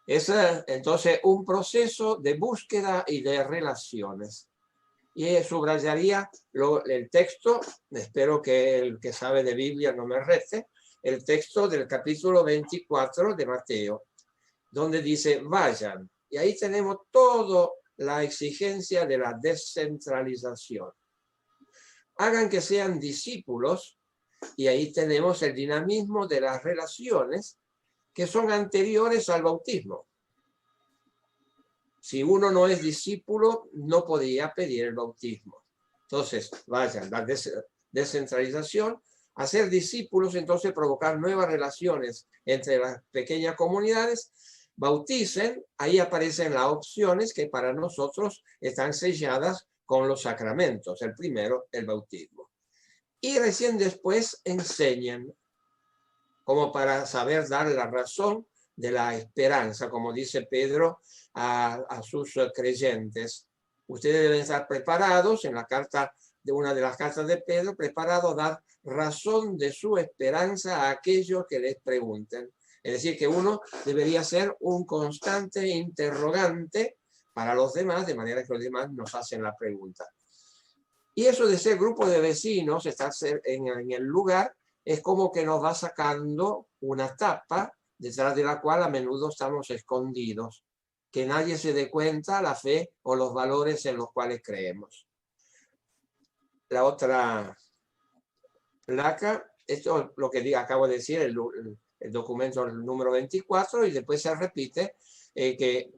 Es entonces un proceso de búsqueda y de relaciones. Y subrayaría el texto, espero que el que sabe de Biblia no me rete, el texto del capítulo 24 de Mateo, donde dice, vayan. Y ahí tenemos toda la exigencia de la descentralización. Hagan que sean discípulos, y ahí tenemos el dinamismo de las relaciones que son anteriores al bautismo. Si uno no es discípulo, no podía pedir el bautismo. Entonces, vayan, la descentralización, hacer discípulos, entonces provocar nuevas relaciones entre las pequeñas comunidades, bauticen, ahí aparecen las opciones que para nosotros están selladas con los sacramentos. El primero, el bautismo. Y recién después enseñen, como para saber dar la razón de la esperanza, como dice Pedro a sus creyentes. Ustedes deben estar preparados, en la carta de una de las cartas de Pedro, preparados a dar razón de su esperanza a aquellos que les pregunten. Es decir, que uno debería ser un constante interrogante para los demás, de manera que los demás nos hacen la pregunta. Y eso de ser grupo de vecinos, estar en el lugar, es como que nos va sacando una tapa detrás de la cual a menudo estamos escondidos, que nadie se dé cuenta la fe o los valores en los cuales creemos. La otra placa, esto es lo que acabo de decir, el documento número 24, y después se repite que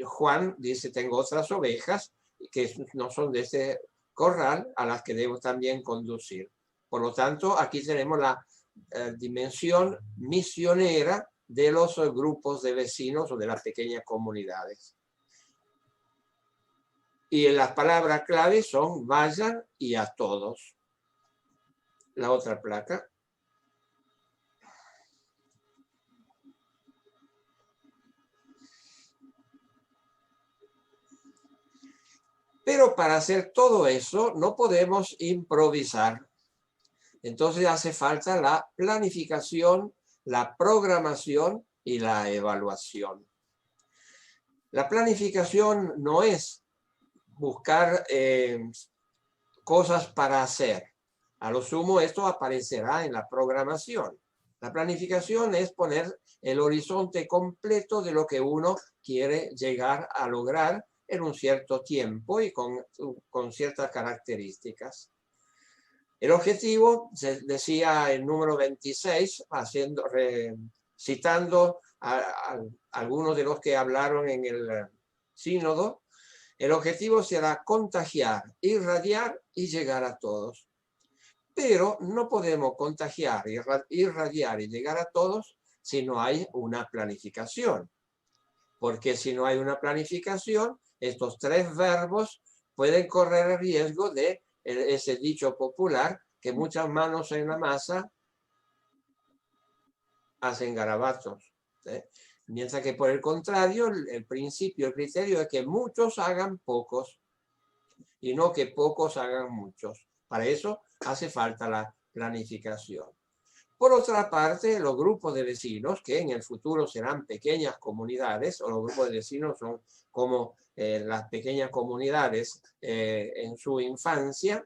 Juan dice, tengo otras ovejas que no son de este corral a las que debo también conducir. Por lo tanto, aquí tenemos la dimensión misionera de los grupos de vecinos o de las pequeñas comunidades. Y las palabras clave son vayan y a todos. La otra placa. Pero para hacer todo eso no podemos improvisar. Entonces hace falta la planificación, la programación y la evaluación. La planificación no es buscar cosas para hacer. A lo sumo esto aparecerá en la programación. La planificación es poner el horizonte completo de lo que uno quiere llegar a lograr en un cierto tiempo y con ciertas características. El objetivo, se decía el número 26, citando a algunos de los que hablaron en el sínodo, el objetivo será contagiar, irradiar y llegar a todos. Pero no podemos contagiar, irradiar y llegar a todos si no hay una planificación. Porque si no hay una planificación, estos tres verbos pueden correr el riesgo de ese dicho popular que muchas manos en la masa hacen garabatos. Mientras que por el contrario, el principio, el criterio es que muchos hagan pocos y no que pocos hagan muchos. Para eso hace falta la planificación. Por otra parte, los grupos de vecinos, que en el futuro serán pequeñas comunidades, o los grupos de vecinos son como las pequeñas comunidades en su infancia,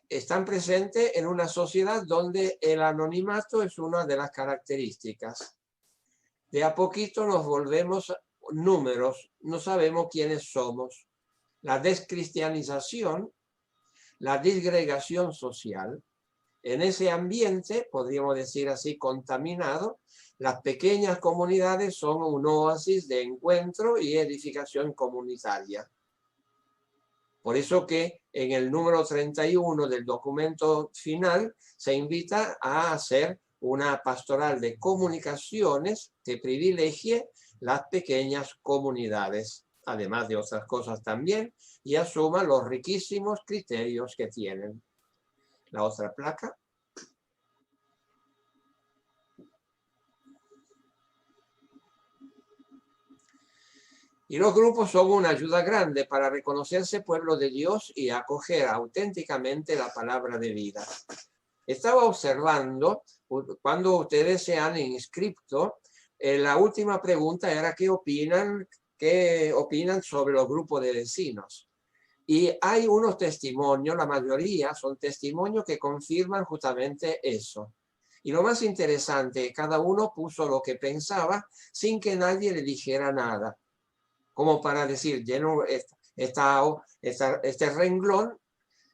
están presentes en una sociedad donde el anonimato es una de las características. De a poquito nos volvemos números, no sabemos quiénes somos. La descristianización, la disgregación social, En ese ambiente, podríamos decir así, contaminado, las pequeñas comunidades son un oasis de encuentro y edificación comunitaria. Por eso que en el número 31 del documento final se invita a hacer una pastoral de comunicaciones que privilegie las pequeñas comunidades, además de otras cosas también, y asuma los riquísimos criterios que tienen. La otra placa. Y los grupos son una ayuda grande para reconocerse pueblo de Dios y acoger auténticamente la palabra de vida. Estaba observando, cuando ustedes se han inscrito, la última pregunta era ¿qué opinan sobre los grupos de vecinos? Y hay unos testimonios, la mayoría son testimonios que confirman justamente eso. Y lo más interesante, cada uno puso lo que pensaba sin que nadie le dijera nada. Como para decir, lleno este renglón,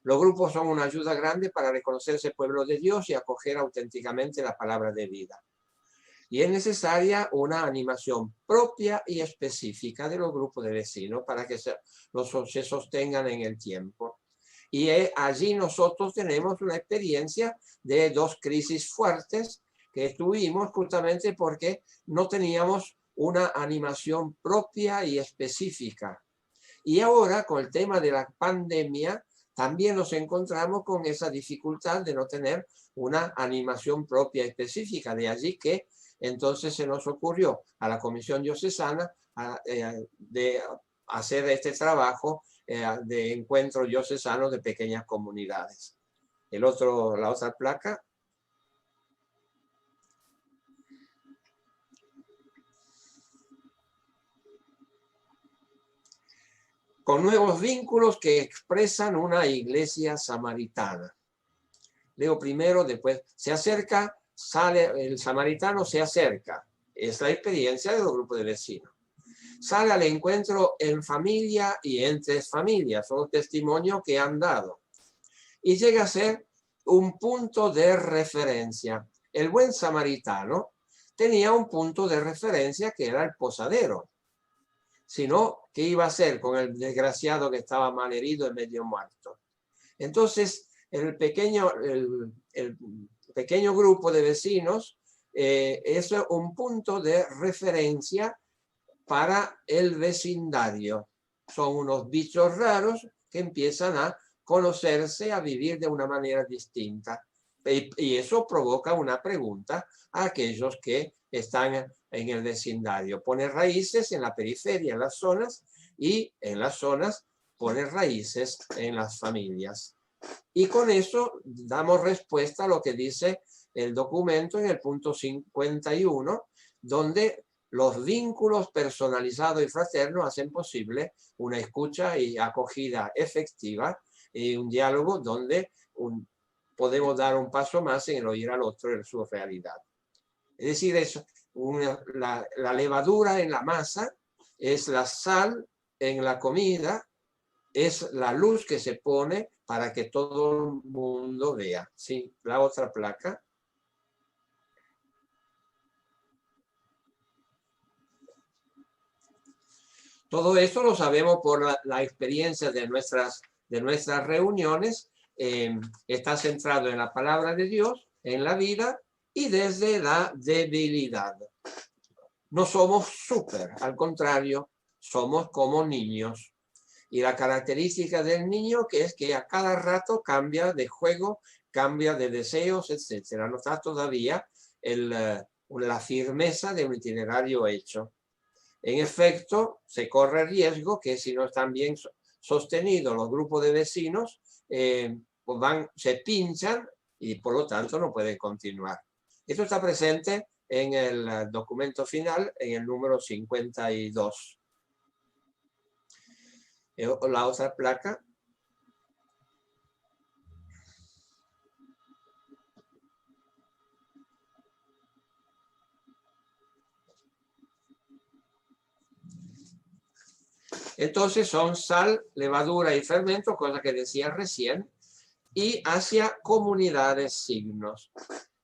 los grupos son una ayuda grande para reconocerse pueblo de Dios y acoger auténticamente la palabra de vida. Y es necesaria una animación propia y específica de los grupos de vecinos para que se sostengan en el tiempo. Y allí nosotros tenemos una experiencia de 2 crisis fuertes que tuvimos justamente porque no teníamos una animación propia y específica. Y ahora, con el tema de la pandemia, también nos encontramos con esa dificultad de no tener una animación propia específica. De allí que entonces se nos ocurrió a la Comisión Diocesana de hacer este trabajo de encuentro diocesano de pequeñas comunidades. La otra placa. Con nuevos vínculos que expresan una iglesia samaritana. Leo primero, después se acerca, sale, el samaritano se acerca. Es la experiencia de los grupos de vecinos. Sale al encuentro en familia y entre familias, son los testimonios que han dado. Y llega a ser un punto de referencia. El buen samaritano tenía un punto de referencia que era el posadero. Sino, ¿qué iba a hacer con el desgraciado que estaba malherido y medio muerto? Entonces, el pequeño grupo de vecinos es un punto de referencia para el vecindario. Son unos bichos raros que empiezan a conocerse, a vivir de una manera distinta. Y eso provoca una pregunta a aquellos que están en el vecindario. Pone raíces en la periferia, en las zonas, y en las zonas pone raíces en las familias. Y con eso damos respuesta a lo que dice el documento en el punto 51, donde los vínculos personalizados y fraternos hacen posible una escucha y acogida efectiva y un diálogo donde podemos dar un paso más en el oír al otro en su realidad. Es decir, la levadura en la masa es la sal en la comida, es la luz que se pone para que todo el mundo vea. Sí, la otra placa. Todo esto lo sabemos por la experiencia de nuestras reuniones. Está centrado en la palabra de Dios, en la vida y desde la debilidad. No somos súper, al contrario, somos como niños. Y la característica del niño que es que a cada rato cambia de juego, cambia de deseos, etc. No está todavía la firmeza de un itinerario hecho. En efecto, se corre el riesgo que si no están bien sostenidos los grupos de vecinos, pues se pinchan y por lo tanto no pueden continuar. Esto está presente en el documento final, en el número 52. La otra placa. Entonces son sal, levadura y fermento, cosa que decía recién, y hacia comunidades signos.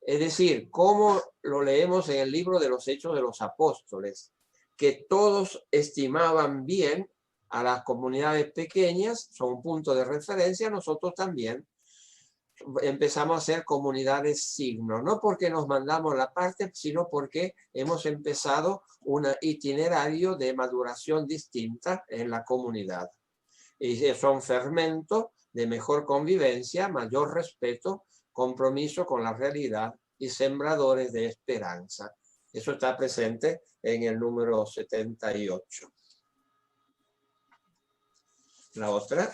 Es decir, como lo leemos en el libro de los Hechos de los Apóstoles, que todos estimaban bien a las comunidades pequeñas, son un punto de referencia. Nosotros también empezamos a hacer comunidades signos, no porque nos mandamos la parte, sino porque hemos empezado un itinerario de maduración distinta en la comunidad. Y son fermentos de mejor convivencia, mayor respeto, compromiso con la realidad y sembradores de esperanza. Eso está presente en el número 78. La otra.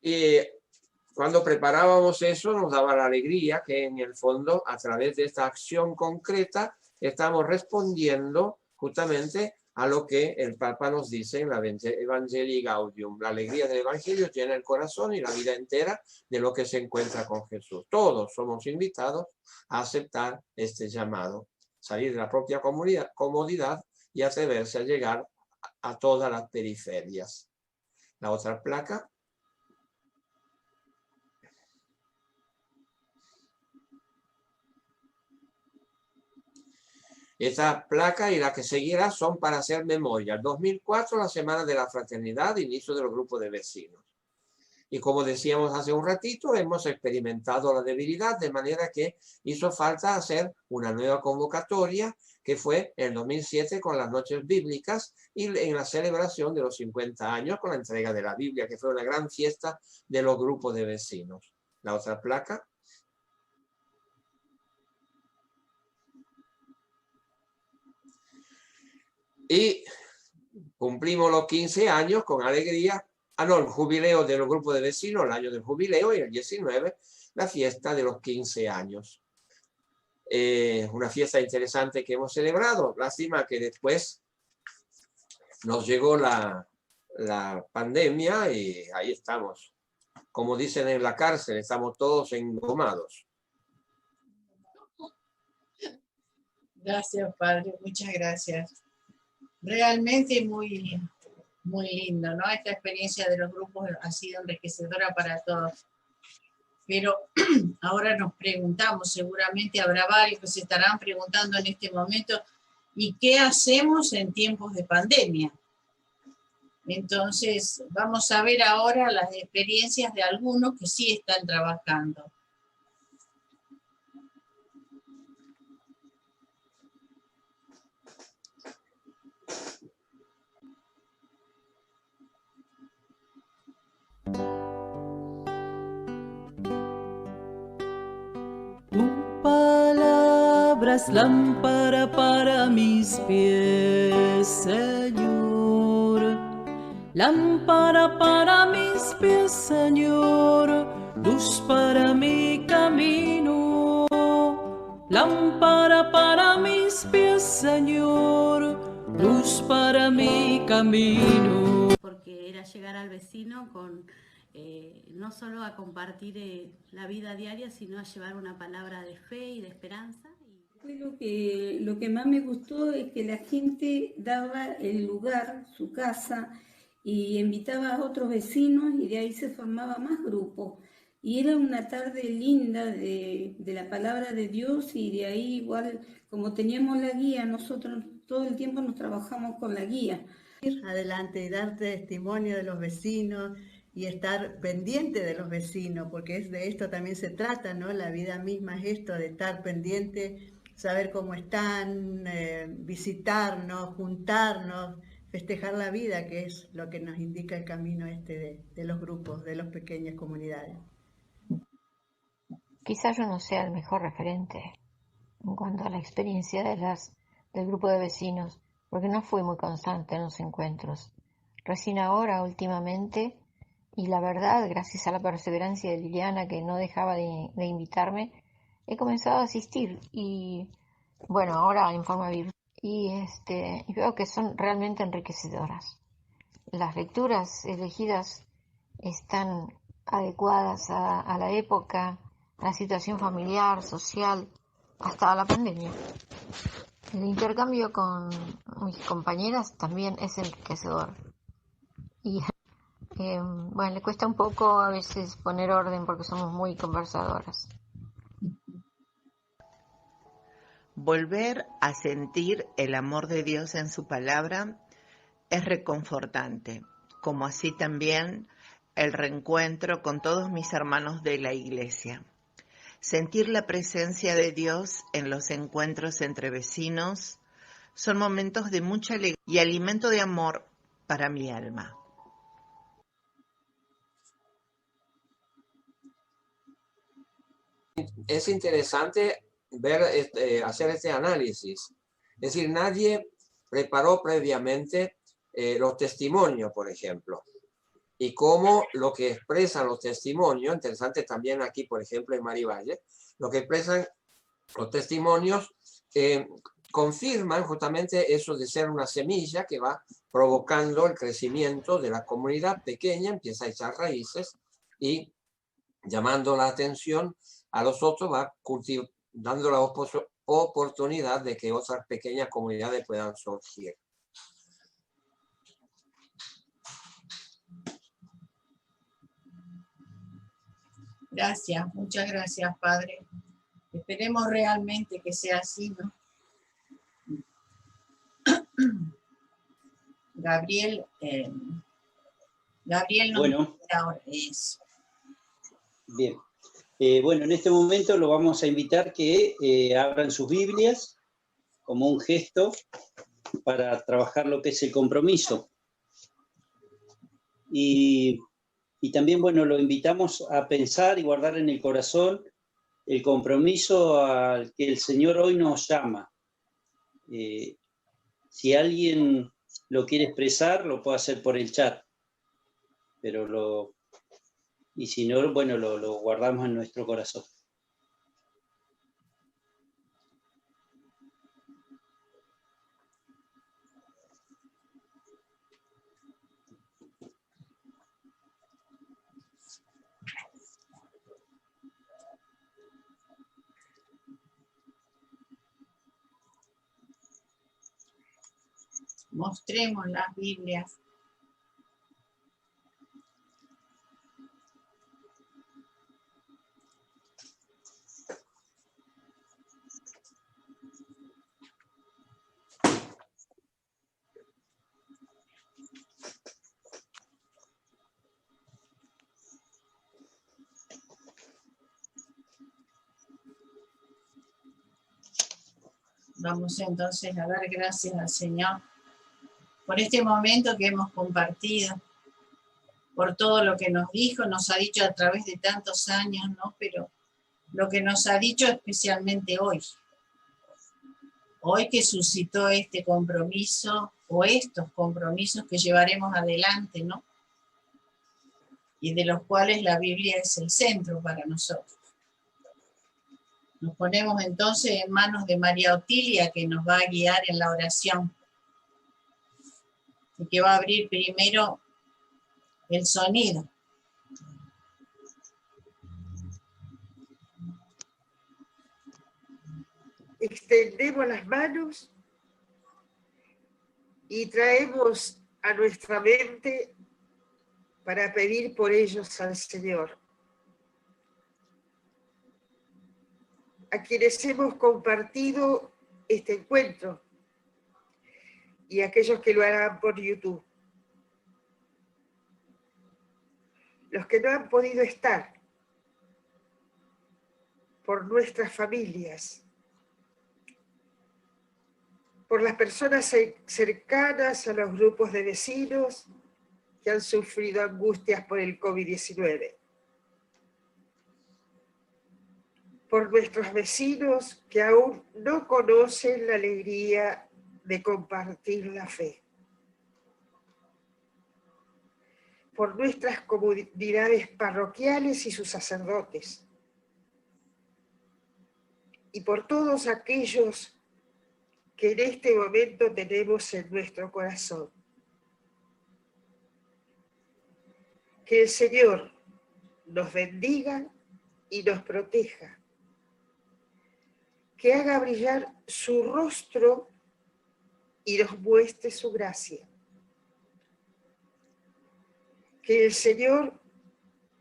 Y cuando preparábamos eso, nos daba la alegría que en el fondo, a través de esta acción concreta, estamos respondiendo justamente a lo que el Papa nos dice en la Evangelii Gaudium. La alegría del Evangelio llena el corazón y la vida entera de lo que se encuentra con Jesús. Todos somos invitados a aceptar este llamado, salir de la propia comodidad y atreverse a llegar a todas las periferias. La otra placa. Esta placa y la que seguirá son para hacer memoria. El 2004, la Semana de la Fraternidad, inicio de los grupos de vecinos. Y como decíamos hace un ratito, hemos experimentado la debilidad, de manera que hizo falta hacer una nueva convocatoria, que fue en 2007 con las noches bíblicas y en la celebración de los 50 años con la entrega de la Biblia, que fue una gran fiesta de los grupos de vecinos. La otra placa. Y cumplimos los 15 años con alegría. El jubileo de los grupos de vecinos, el año del jubileo, y el 19, la fiesta de los 15 años. Una fiesta interesante que hemos celebrado. Lástima que después nos llegó la pandemia y ahí estamos. Como dicen en la cárcel, estamos todos engomados. Gracias, Padre. Muchas gracias. Realmente muy lindo, ¿no? Esta experiencia de los grupos ha sido enriquecedora para todos. Pero ahora nos preguntamos, seguramente habrá varios que se estarán preguntando en este momento, ¿y qué hacemos en tiempos de pandemia? Entonces, vamos a ver ahora las experiencias de algunos que sí están trabajando. Palabras, lámpara para mis pies, Señor. Lámpara para mis pies, Señor. Luz para mi camino. Lámpara para mis pies, Señor. Luz para mi camino. Porque era llegar al vecino con... no solo a compartir la vida diaria, sino a llevar una palabra de fe y de esperanza. Lo que más me gustó es que la gente daba el lugar, su casa, y invitaba a otros vecinos y de ahí se formaba más grupos. Y era una tarde linda de la palabra de Dios y de ahí igual, como teníamos la guía, nosotros todo el tiempo nos trabajamos con la guía. Adelante y dar testimonio de los vecinos y estar pendiente de los vecinos, porque es de esto también se trata, ¿no? La vida misma es esto, de estar pendiente, saber cómo están, visitarnos, juntarnos, festejar la vida, que es lo que nos indica el camino de los grupos, de las pequeñas comunidades. Quizás yo no sea el mejor referente en cuanto a la experiencia del grupo de vecinos, porque no fui muy constante en los encuentros. Recién ahora, últimamente, y la verdad, gracias a la perseverancia de Liliana, que no dejaba de invitarme, he comenzado a asistir y, bueno, ahora en forma virtual. Y veo que son realmente enriquecedoras. Las lecturas elegidas están adecuadas a la época, a la situación familiar, social, hasta a la pandemia. El intercambio con mis compañeras también es enriquecedor. Y bueno, le cuesta un poco a veces poner orden porque somos muy conversadoras. Volver a sentir el amor de Dios en su palabra es reconfortante, como así también el reencuentro con todos mis hermanos de la iglesia. Sentir la presencia de Dios en los encuentros entre vecinos son momentos de mucha alegría y alimento de amor para mi alma. Es interesante ver, hacer este análisis. Es decir, nadie preparó previamente los testimonios, por ejemplo, y cómo lo que expresan los testimonios, interesante también aquí, por ejemplo, en Marivalle, lo que expresan los testimonios confirman justamente eso de ser una semilla que va provocando el crecimiento de la comunidad pequeña, empieza a echar raíces y llamando la atención a los otros, va dando la oportunidad de que otras pequeñas comunidades puedan surgir. Gracias, muchas gracias, Padre. Esperemos realmente que sea así, ¿no? Gabriel no Bueno. ahora eso. Bien. Bueno, en este momento lo vamos a invitar que abran sus Biblias como un gesto para trabajar lo que es el compromiso. Y también, bueno, lo invitamos a pensar y guardar en el corazón el compromiso al que el Señor hoy nos llama. Si alguien lo quiere expresar, lo puede hacer por el chat. Y si no, bueno, lo guardamos en nuestro corazón. Mostremos las Biblias. Vamos entonces a dar gracias al Señor por este momento que hemos compartido, por todo lo que nos dijo, nos ha dicho a través de tantos años, ¿no? Pero lo que nos ha dicho especialmente hoy que suscitó este compromiso o estos compromisos que llevaremos adelante, ¿no? Y de los cuales la Biblia es el centro para nosotros. Nos ponemos entonces en manos de María Otilia, que nos va a guiar en la oración y que va a abrir primero el sonido. Extendemos las manos y traemos a nuestra mente para pedir por ellos al Señor, a quienes hemos compartido este encuentro y aquellos que lo harán por YouTube. Los que no han podido estar, por nuestras familias, por las personas cercanas a los grupos de vecinos que han sufrido angustias por el COVID-19. Por nuestros vecinos que aún no conocen la alegría de compartir la fe. Por nuestras comunidades parroquiales y sus sacerdotes. Y por todos aquellos que en este momento tenemos en nuestro corazón. Que el Señor nos bendiga y nos proteja. que haga brillar su rostro y nos muestre su gracia. Que el Señor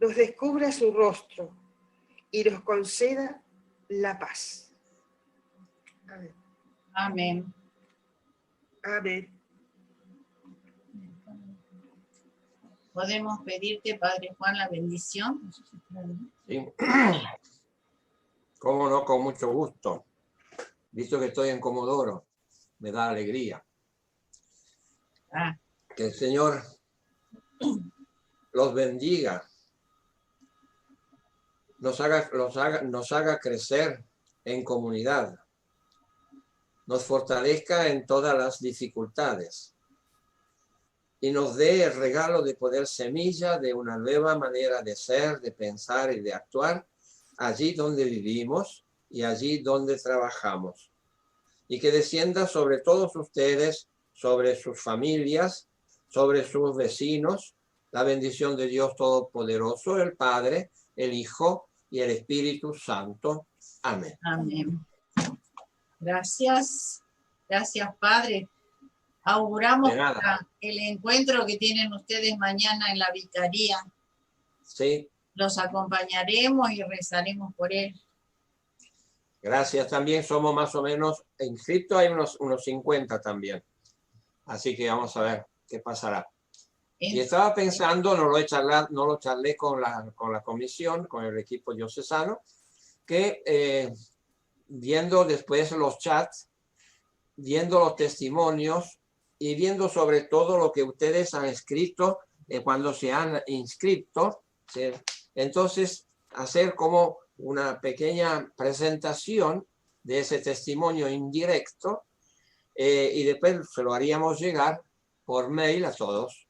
nos descubra su rostro y nos conceda la paz. Amén. Amén. Amén. ¿Podemos pedirte, Padre Juan, la bendición? Sí. Cómo no, con mucho gusto. Visto que estoy en Comodoro, me da alegría. Que el Señor los bendiga, nos haga crecer en comunidad, nos fortalezca en todas las dificultades y nos dé el regalo de poder semilla de una nueva manera de ser, de pensar y de actuar allí donde vivimos y allí donde trabajamos. Y que descienda sobre todos ustedes, sobre sus familias, sobre sus vecinos, la bendición de Dios Todopoderoso, el Padre, el Hijo y el Espíritu Santo. Amén. Amén. Gracias. Gracias, Padre. Auguramos para el encuentro que tienen ustedes mañana en la vicaría. Sí. Los acompañaremos y rezaremos por él. Gracias. También somos más o menos inscritos, hay unos 50 también. Así que vamos a ver qué pasará. Y estaba pensando, no lo charlé con la comisión, con el equipo diocesano, que viendo después los chats, viendo los testimonios y viendo sobre todo lo que ustedes han escrito cuando se han inscrito, ¿sí? Entonces hacer como una pequeña presentación de ese testimonio indirecto y después se lo haríamos llegar por mail a todos.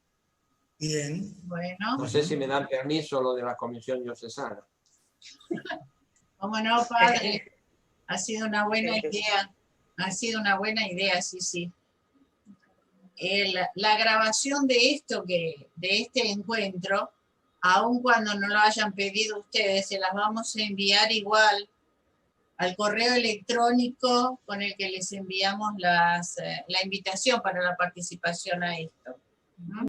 Bien. Bueno. No sé si me dan permiso lo de la comisión diocesana. ¿Cómo no, Padre? Ha sido una buena idea. Ha sido una buena idea, sí, sí. La grabación de este encuentro, aun cuando no lo hayan pedido ustedes, se las vamos a enviar igual al correo electrónico con el que les enviamos la invitación para la participación a esto.